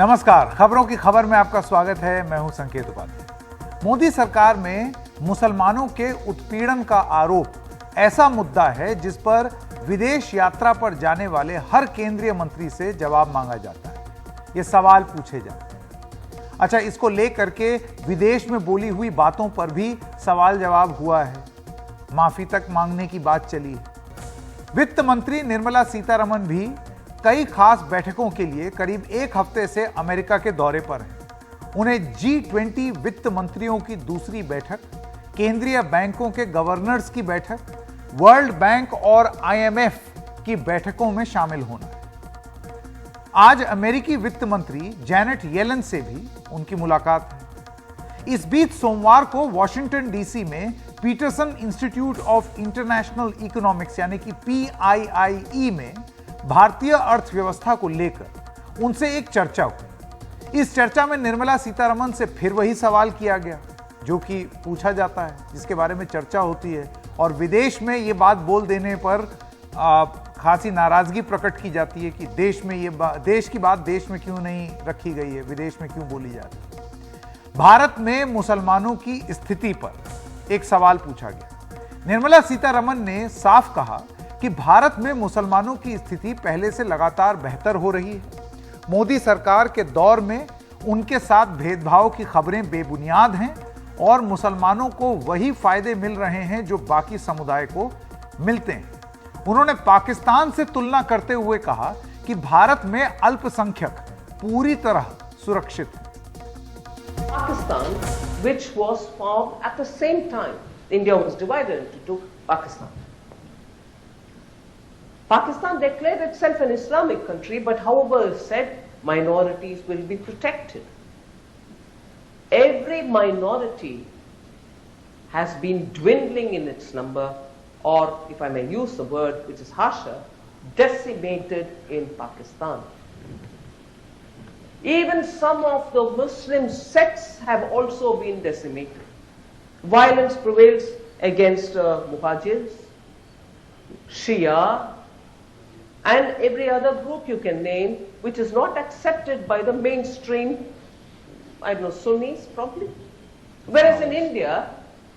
नमस्कार, खबरों की खबर में आपका स्वागत है। मैं हूं संकेत उपाध्याय। मोदी सरकार में मुसलमानों के उत्पीड़न का आरोप ऐसा मुद्दा है जिस पर विदेश यात्रा पर जाने वाले हर केंद्रीय मंत्री से जवाब मांगा जाता है। ये सवाल पूछे जाते हैं। अच्छा, इसको लेकर के विदेश में बोली हुई बातों पर भी सवाल जवाब हुआ है। माफी तक मांगने की बात चली है। वित्त मंत्री निर्मला सीतारमण भी कई खास बैठकों के लिए करीब एक हफ्ते से अमेरिका के दौरे पर हैं। उन्हें G20 वित्त मंत्रियों की दूसरी बैठक, केंद्रीय बैंकों के गवर्नर्स की बैठक, वर्ल्ड बैंक और IMF की बैठकों में शामिल होना है। आज अमेरिकी वित्त मंत्री जैनेट येलन से भी उनकी मुलाकात है। इस बीच सोमवार को वॉशिंगटन डीसी में Peterson Institute of International Economics यानी कि PIIE में भारतीय अर्थव्यवस्था को लेकर उनसे एक चर्चा हुई। इस चर्चा में निर्मला सीतारमण से फिर वही सवाल किया गया जो कि पूछा जाता है, जिसके बारे में चर्चा होती है, और विदेश में ये बात बोल देने पर खासी नाराजगी प्रकट की जाती है कि देश की बात देश में क्यों नहीं रखी गई है, विदेश में क्यों बोली जाती है। भारत में मुसलमानों की स्थिति पर एक सवाल पूछा गया। निर्मला सीतारमण ने साफ कहा कि भारत में मुसलमानों की स्थिति पहले से लगातार बेहतर हो रही है। मोदी सरकार के दौर में उनके साथ भेदभाव की खबरें बेबुनियाद हैं और मुसलमानों को वही फायदे मिल रहे हैं जो बाकी समुदाय को मिलते हैं। उन्होंने पाकिस्तान से तुलना करते हुए कहा कि भारत में अल्पसंख्यक पूरी तरह सुरक्षित हैं। Pakistan, which was formed at the same time, India was divided into two Pakistan. Pakistan declared itself an Islamic country, but however is said, minorities will be protected. Every minority has been dwindling in its number, or if I may use the word which is harsher, decimated in Pakistan. Even some of the Muslim sects have also been decimated. Violence prevails against Muhajirs, Shia, and every other group you can name, which is not accepted by the mainstream, I don't know, Sunnis probably. Whereas in India,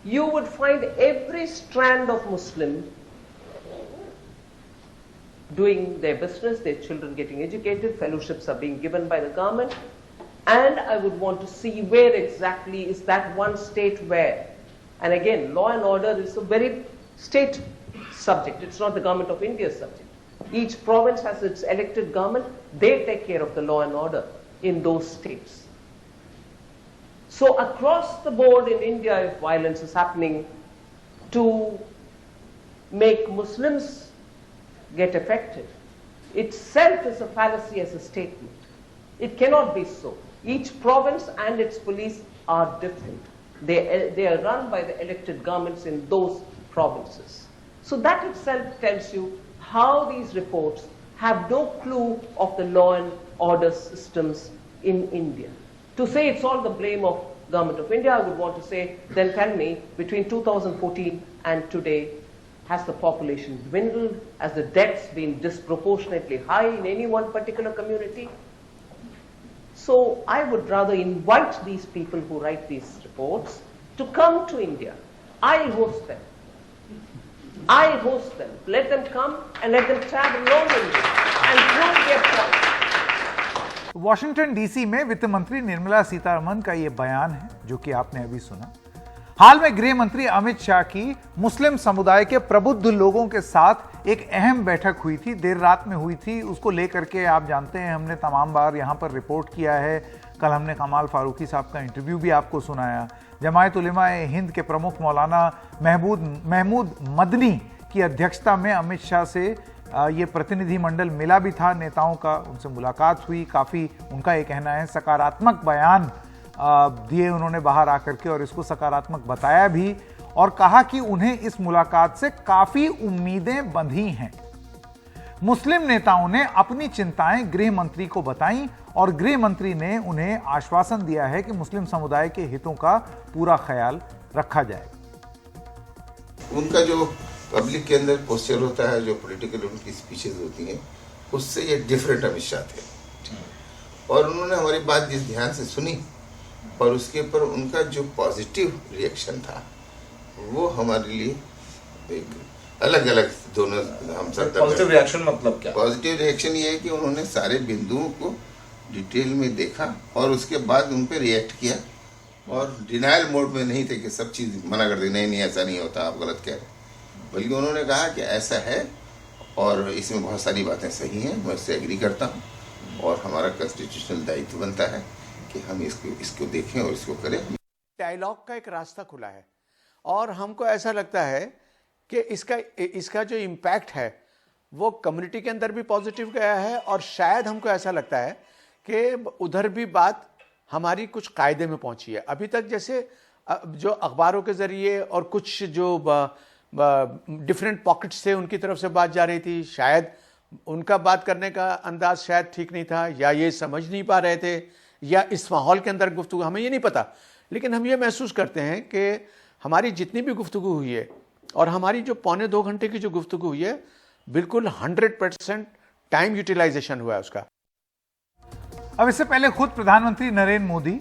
you would find every strand of Muslim doing their business, their children getting educated, fellowships are being given by the government, and I would want to see where exactly is that one state where. And again, law and order is a very state subject, it's not the government of India's subject. Each province has its elected government, they take care of the law and order in those states. So across the board in India, if violence is happening to make Muslims get affected, itself is a fallacy as a statement. It cannot be so. Each province and its police are different. They are run by the elected governments in those provinces. So that itself tells you how these reports have no clue of the law and order systems in India. To say it's all the blame of government of India, I would want to say, then tell me, between 2014 and today, has the population dwindled? Has the deaths been disproportionately high in any one particular community? So I would rather invite these people who write these reports to come to India. I'll host them. I host them. Let them come and let them travel along with me and prove their point. Washington DC में वित्त मंत्री निर्मला सीतारमण का यह बयान है जो कि आपने अभी सुना। हाल में गृह मंत्री अमित शाह की मुस्लिम समुदाय के प्रबुद्ध लोगों के साथ एक अहम बैठक हुई थी, देर रात में हुई थी। उसको लेकर के आप जानते हैं हमने तमाम बार यहां पर रिपोर्ट किया है। कल हमने कमाल फारूकी साहब का इंटरव्यू भी आपको सुनाया। जमायत उलेमा-ए हिंद के प्रमुख मौलाना महमूद मदनी की अध्यक्षता में अमित शाह से ये प्रतिनिधिमंडल मिला भी था, नेताओं का उनसे मुलाकात हुई। काफ़ी उनका ये कहना है सकारात्मक बयान दिए उन्होंने बाहर आकर के, और इसको सकारात्मक बताया भी, और कहा कि उन्हें इस मुलाकात से काफ़ी उम्मीदें बंधी हैं। मुस्लिम नेताओं ने अपनी चिंताएं गृह मंत्री को बताईं और गृह मंत्री ने उन्हें आश्वासन दिया है कि मुस्लिम समुदाय के हितों का पूरा ख्याल रखा जाएगा। उनका जो पब्लिक के अंदर पोस्चर होता है, जो पॉलिटिकल उनकी स्पीचेस होती हैं, उससे ये डिफरेंट अमित शाह थे। और उन्होंने हमारी बात जिस ध्यान से सुनी और उसके ऊपर उनका जो पॉजिटिव रिएक्शन था वो हमारे लिए एक अलग अलग दोनों हम सब पॉजिटिव रिएक्शन मतलब क्या? पॉजिटिव रिएक्शन ये है कि उन्होंने सारे बिंदुओं को डिटेल में देखा और उसके बाद उन पर रिएक्ट किया और डिनायल मोड में नहीं थे कि सब चीज़ मना कर दी, नहीं ऐसा नहीं होता, आप गलत कह रहे, बल्कि उन्होंने कहा कि ऐसा है और इसमें बहुत सारी बातें सही हैं, मैं उससे एग्री करता हूँ और हमारा कॉन्स्टिट्यूशनल दायित्व बनता है कि हम इसको देखें और इसको करें। डायलॉग का एक रास्ता खुला है और हमको ऐसा लगता है कि इसका जो इम्पैक्ट है वो कम्युनिटी के अंदर भी पॉजिटिव गया है और शायद हमको ऐसा लगता है कि उधर भी बात हमारी कुछ कायदे में पहुंची है। अभी तक जैसे जो अखबारों के ज़रिए और कुछ जो डिफरेंट पॉकेट्स से उनकी तरफ से बात जा रही थी, शायद उनका बात करने का अंदाज शायद ठीक नहीं था या ये समझ नहीं पा रहे थे या इस माहौल के अंदर गुफ्तगू, हमें ये नहीं पता, लेकिन हम ये महसूस करते हैं कि हमारी जितनी भी गुफ्तगू हुई है और हमारी जो 1.25 घंटे की जो गुफ्तगू हुई है बिल्कुल 100% टाइम यूटिलाइजेशन हुआ है उसका। अब इससे पहले खुद प्रधानमंत्री नरेंद्र मोदी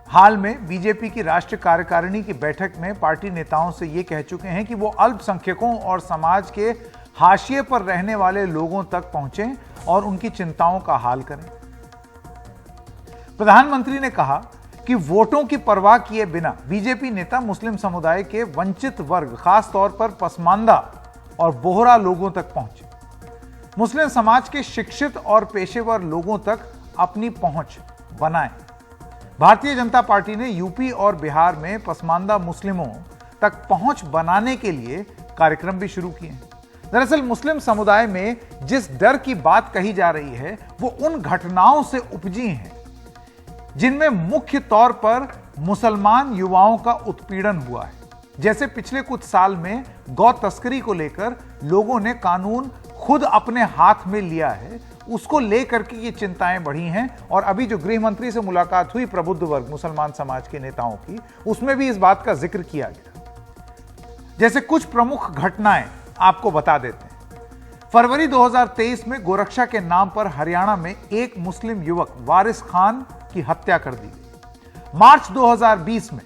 हाल में बीजेपी की राष्ट्रीय कार्यकारिणी की बैठक में पार्टी नेताओं से ये कह चुके हैं कि वो अल्पसंख्यकों और समाज के हाशिए पर रहने वाले लोगों तक पहुंचें और उनकी चिंताओं का हाल करें। प्रधानमंत्री ने कहा कि वोटों की परवाह किए बिना बीजेपी नेता मुस्लिम समुदाय के वंचित वर्ग, खास तौर पर पसमानदा और बोहरा लोगों तक पहुंचे, मुस्लिम समाज के शिक्षित और पेशेवर लोगों तक अपनी पहुंच बनाएं। भारतीय जनता पार्टी ने यूपी और बिहार में पसमानदा मुस्लिमों तक पहुंच बनाने के लिए कार्यक्रम भी शुरू किए हैं। दरअसल मुस्लिम समुदाय में जिस डर की बात कही जा रही है वो उन घटनाओं से उपजी हैं जिनमें मुख्य तौर पर मुसलमान युवाओं का उत्पीड़न हुआ है। जैसे पिछले कुछ साल में गौ तस्करी को लेकर लोगों ने कानून खुद अपने हाथ में लिया है, उसको लेकर के ये चिंताएं बढ़ी हैं और अभी जो गृह मंत्री से मुलाकात हुई प्रबुद्ध वर्ग मुसलमान समाज के नेताओं की, उसमें भी इस बात का जिक्र किया गया। जैसे कुछ प्रमुख घटनाएं आपको बता देते हैं। फरवरी 2023 में गोरक्षा के नाम पर हरियाणा में एक मुस्लिम युवक वारिस खान की हत्या कर दी गई। मार्च 2020 में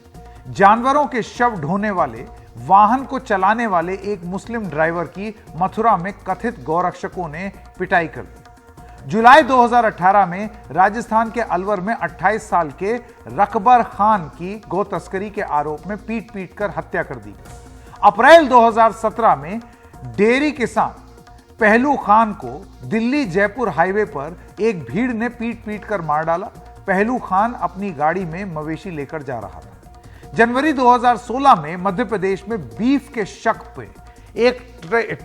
जानवरों के शव ढोने वाले वाहन को चलाने वाले एक मुस्लिम ड्राइवर की मथुरा में कथित गौरक्षकों ने पिटाई कर दी। जुलाई 2018 में राजस्थान के अलवर में 28 साल के रकबर खान की गौ तस्करी के आरोप में पीट पीट कर हत्या कर दी गई। अप्रैल 2017 में डेयरी किसान पहलू खान को दिल्ली जयपुर हाईवे पर एक भीड़ ने पीट पीट कर मार डाला। पहलू खान अपनी गाड़ी में मवेशी लेकर जा रहा था। जनवरी 2016 में मध्य प्रदेश में बीफ के शक पे एक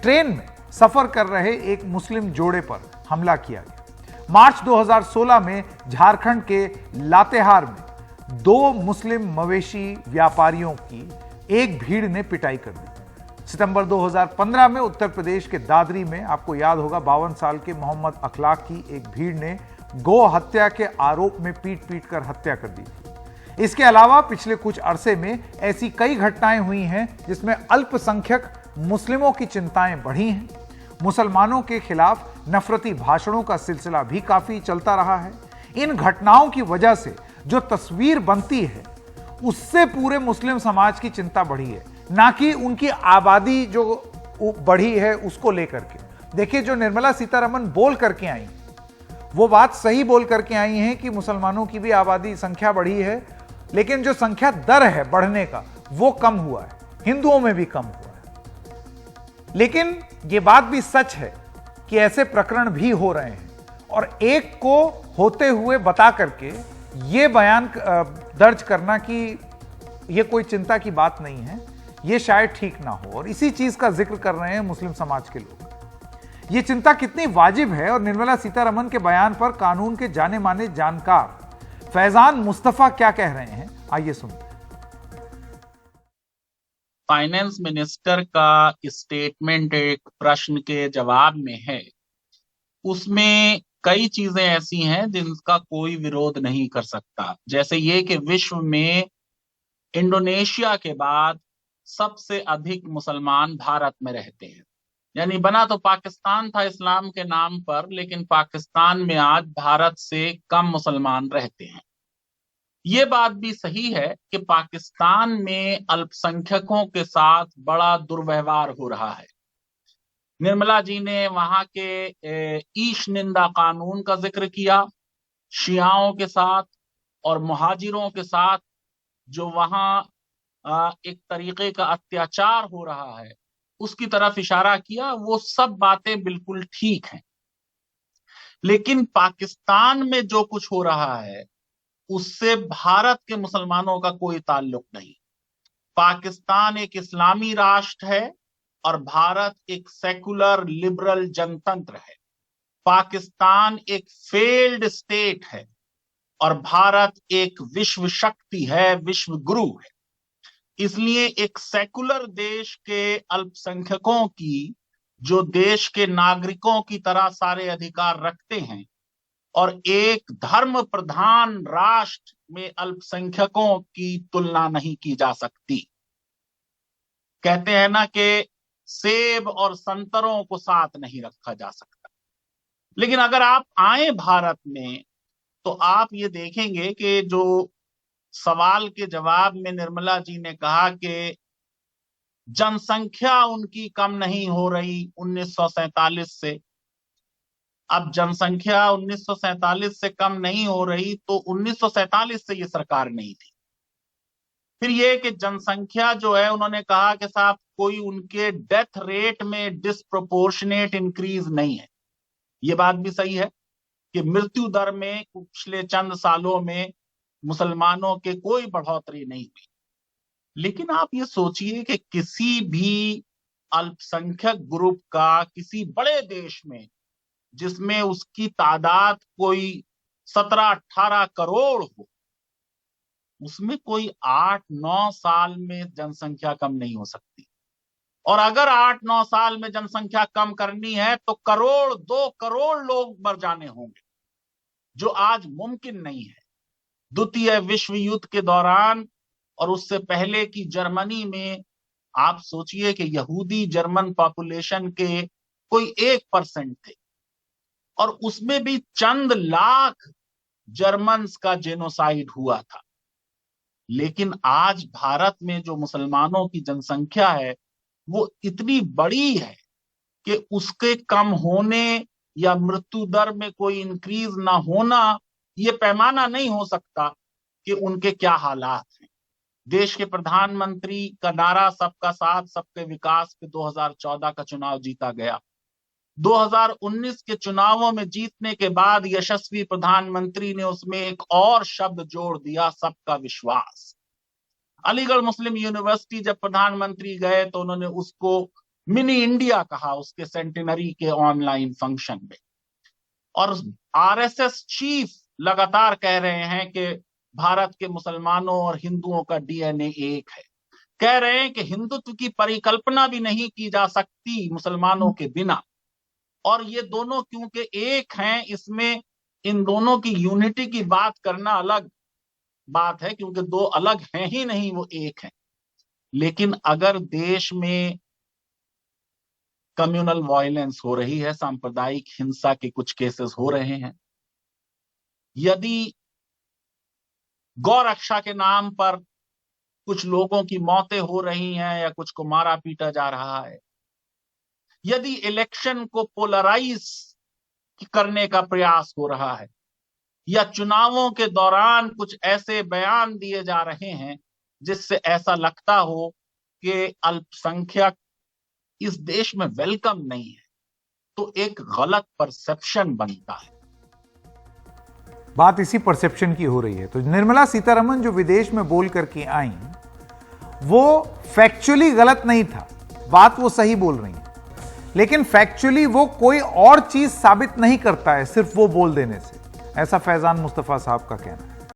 ट्रेन में सफर कर रहे एक मुस्लिम जोड़े पर हमला किया गया। मार्च 2016 में झारखंड के लातेहार में 2 मुस्लिम मवेशी व्यापारियों की एक भीड़ ने पिटाई कर दी। सितंबर 2015 में उत्तर प्रदेश के दादरी में आपको याद होगा 52 साल के मोहम्मद अखलाक की एक भीड़ ने गौ हत्या के आरोप में पीट पीट कर हत्या कर दी थी। इसके अलावा पिछले कुछ अरसे में ऐसी कई घटनाएं हुई हैं जिसमें अल्पसंख्यक मुस्लिमों की चिंताएं बढ़ी हैं। मुसलमानों के खिलाफ नफरती भाषणों का सिलसिला भी काफी चलता रहा है। इन घटनाओं की वजह से जो तस्वीर बनती है उससे पूरे मुस्लिम समाज की चिंता बढ़ी है, ना कि उनकी आबादी जो बढ़ी है उसको लेकर के। देखिए, जो निर्मला सीतारमण बोल करके आई वो बात सही बोल करके आई हैं कि मुसलमानों की भी आबादी संख्या बढ़ी है, लेकिन जो संख्या दर है बढ़ने का वो कम हुआ है, हिंदुओं में भी कम हुआ है। लेकिन यह बात भी सच है कि ऐसे प्रकरण भी हो रहे हैं और एक को होते हुए बता करके यह बयान दर्ज करना कि यह कोई चिंता की बात नहीं है, यह शायद ठीक ना हो। और इसी चीज का जिक्र कर रहे हैं मुस्लिम समाज के लोग। यह चिंता कितनी वाजिब है और निर्मला सीतारमण के बयान पर कानून के जाने माने जानकार फैजान मुस्तफा क्या कह रहे हैं, आइए सुनते हैं। फाइनेंस मिनिस्टर का स्टेटमेंट एक प्रश्न के जवाब में है, उसमें कई चीजें ऐसी हैं जिनका कोई विरोध नहीं कर सकता। जैसे ये कि विश्व में इंडोनेशिया के बाद सबसे अधिक मुसलमान भारत में रहते हैं, यानी बना तो पाकिस्तान था इस्लाम के नाम पर, लेकिन पाकिस्तान में आज भारत से कम मुसलमान रहते हैं। ये बात भी सही है कि पाकिस्तान में अल्पसंख्यकों के साथ बड़ा दुर्व्यवहार हो रहा है। निर्मला जी ने वहां के ईश निंदा कानून का जिक्र किया, शियाओं के साथ और मुहाजिरों के साथ जो वहां एक तरीके का अत्याचार हो रहा है उसकी तरफ इशारा किया। वो सब बातें बिल्कुल ठीक हैं, लेकिन पाकिस्तान में जो कुछ हो रहा है उससे भारत के मुसलमानों का कोई ताल्लुक नहीं। पाकिस्तान एक इस्लामी राष्ट्र है और भारत एक सेकुलर लिबरल जनतंत्र है। पाकिस्तान एक फेल्ड स्टेट है और भारत एक विश्व शक्ति है, विश्व गुरु है। इसलिए एक सेकुलर देश के अल्पसंख्यकों की, जो देश के नागरिकों की तरह सारे अधिकार रखते हैं, और एक धर्म प्रधान राष्ट्र में अल्पसंख्यकों की तुलना नहीं की जा सकती। कहते हैं ना कि सेब और संतरों को साथ नहीं रखा जा सकता। लेकिन अगर आप आए भारत में तो आप ये देखेंगे कि जो सवाल के जवाब में निर्मला जी ने कहा कि जनसंख्या उनकी कम नहीं हो रही 1947 से। अब जनसंख्या 1947 से कम नहीं हो रही तो 1947 से ये सरकार नहीं थी। फिर ये कि जनसंख्या जो है, उन्होंने कहा कि साहब कोई उनके डेथ रेट में डिस्प्रोपोर्शनेट इंक्रीज नहीं है। ये बात भी सही है कि मृत्यु दर में पिछले चंद सालों में मुसलमानों के कोई बढ़ोतरी नहीं हुई। लेकिन आप ये सोचिए कि किसी भी अल्पसंख्यक ग्रुप का किसी बड़े देश में, जिसमें उसकी तादाद कोई 17-18 करोड़ हो, उसमें कोई 8-9 साल में जनसंख्या कम नहीं हो सकती। और अगर 8-9 साल में जनसंख्या कम करनी है तो 1-2 करोड़ लोग मर जाने होंगे, जो आज मुमकिन नहीं है। द्वितीय विश्व युद्ध के दौरान और उससे पहले की जर्मनी में आप सोचिए कि यहूदी जर्मन पॉपुलेशन के कोई 1% थे, और उसमें भी चंद लाख जर्मन्स का जेनोसाइड हुआ था। लेकिन आज भारत में जो मुसलमानों की जनसंख्या है वो इतनी बड़ी है कि उसके कम होने या मृत्यु दर में कोई इंक्रीज ना होना ये पैमाना नहीं हो सकता कि उनके क्या हालात हैं। देश के प्रधानमंत्री का नारा सबका साथ सबके विकास पे 2014 का चुनाव जीता गया। 2019 के चुनावों में जीतने के बाद यशस्वी प्रधानमंत्री ने उसमें एक और शब्द जोड़ दिया, सबका विश्वास। अलीगढ़ मुस्लिम यूनिवर्सिटी जब प्रधानमंत्री गए तो उन्होंने उसको मिनी इंडिया कहा उसके सेंटिनरी के ऑनलाइन फंक्शन में। और आरएसएस चीफ लगातार कह रहे हैं कि भारत के मुसलमानों और हिंदुओं का डीएनए एक है। कह रहे हैं कि हिंदुत्व की परिकल्पना भी नहीं की जा सकती मुसलमानों के बिना। और ये दोनों क्योंकि एक हैं, इसमें इन दोनों की यूनिटी की बात करना अलग बात है, क्योंकि दो अलग हैं ही नहीं, वो एक हैं। लेकिन अगर देश में कम्युनल वायलेंस हो रही है, सांप्रदायिक हिंसा के कुछ केसेस हो रहे हैं, यदि गौ रक्षा के नाम पर कुछ लोगों की मौतें हो रही हैं या कुछ को मारा पीटा जा रहा है, यदि इलेक्शन को पोलराइज करने का प्रयास हो रहा है, या चुनावों के दौरान कुछ ऐसे बयान दिए जा रहे हैं जिससे ऐसा लगता हो कि अल्पसंख्यक इस देश में वेलकम नहीं है, तो एक गलत परसेप्शन बनता है। बात इसी परसेप्शन की हो रही है। तो निर्मला सीतारमण जो विदेश में बोल करके आई वो फैक्चुअली गलत नहीं था, बात वो सही बोल रही है, लेकिन फैक्चुअली वो कोई और चीज साबित नहीं करता है सिर्फ वो बोल देने से, ऐसा फैजान मुस्तफा साहब का कहना है।